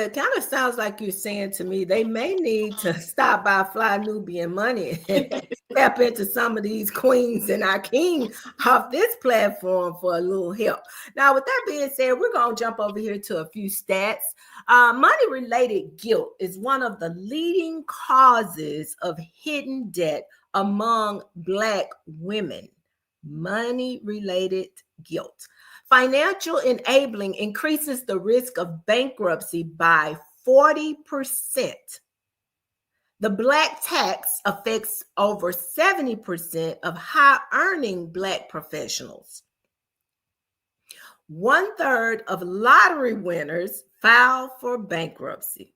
it kind of sounds like you're saying to me they may need to stop by Fly Nubian Money and tap into some of these queens and our king off this platform for a little help. Now, with that being said, we're going to jump over here to a few stats. Money-related guilt is one of the leading causes of hidden debt among Black women. Money-related guilt. Financial enabling increases the risk of bankruptcy by 40%. The Black tax affects over 70% of high-earning Black professionals. 1/3 of lottery winners file for bankruptcy.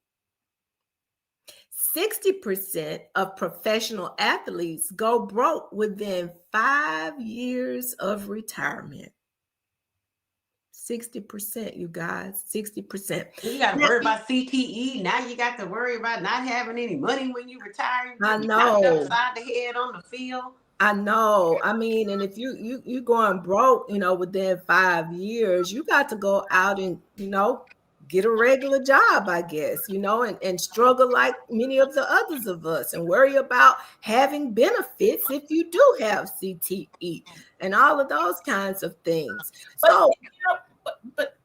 60% of professional athletes go broke within 5 years of retirement. 60%, you guys, 60%. You got to worry about CTE. Now you got to worry about not having any money when you retire. I know. Upside the head on the field. I know. I mean, and if you going broke, within 5 years, you got to go out and, get a regular job, I guess, and struggle like many of the others of us and worry about having benefits if you do have CTE and all of those kinds of things. But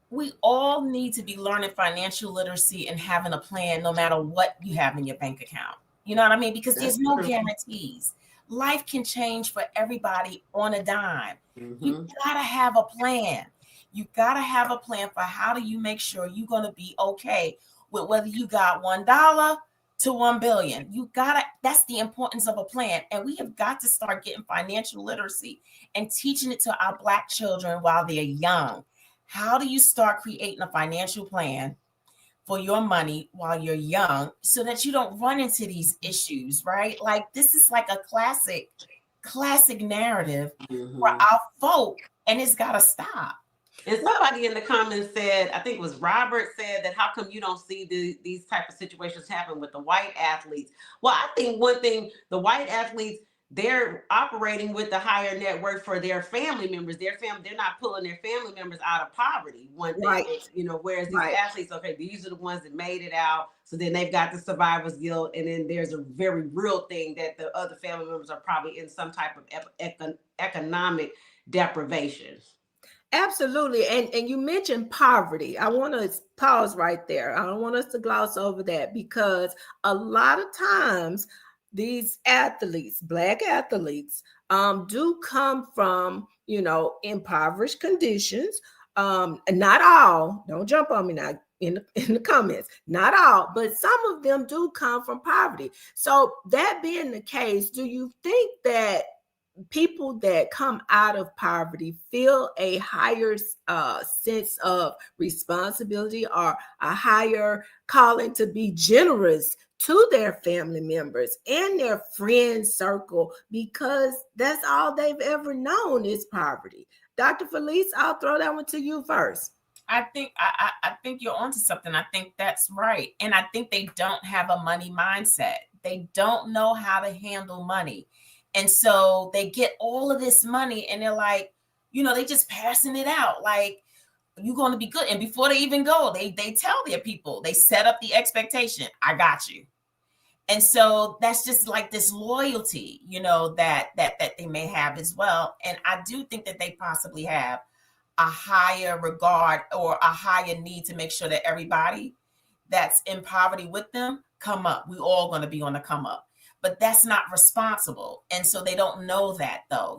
we all need to be learning financial literacy and having a plan no matter what you have in your bank account. You know what I mean? Because there's no guarantees. Life can change for everybody on a dime. Mm-hmm. You gotta have a plan. You gotta have a plan for how do you make sure you're gonna be okay with whether you got $1 to 1 billion. That's the importance of a plan. And we have got to start getting financial literacy and teaching it to our Black children while they're young. How do you start creating a financial plan for your money while you're young so that you don't run into these issues, right? Like this is like a classic narrative for our folk, and it's got to stop. And somebody in the comments said, I think it was Robert said that how come you don't see these type of situations happen with the white athletes? Well, I think one thing, the white athletes, they're operating with the higher net worth for their family members. They're not pulling their family members out of poverty. One thing, right. Whereas these athletes, okay, these are the ones that made it out. So then they've got the survivor's guilt. And then there's a very real thing that the other family members are probably in some type of economic deprivation. Absolutely. And you mentioned poverty. I want to pause right there. I don't want us to gloss over that because a lot of times these athletes, Black athletes, do come from, impoverished conditions. Not all, don't jump on me now in the comments, not all, but some of them do come from poverty. So that being the case, do you think that people that come out of poverty feel a higher sense of responsibility or a higher calling to be generous to their family members and their friend circle because that's all they've ever known is poverty? Dr. Felice, I'll throw that one to you first. I think you're onto something. I think that's right. And I think they don't have a money mindset. They don't know how to handle money. And so they get all of this money and they're like, they just passing it out. Like, you're going to be good. And before they even go, they tell their people, they set up the expectation. I got you. And so that's just like this loyalty, that they may have as well. And I do think that they possibly have a higher regard or a higher need to make sure that everybody that's in poverty with them come up. We're all going to be on the come up. But that's not responsible. And so they don't know that, though.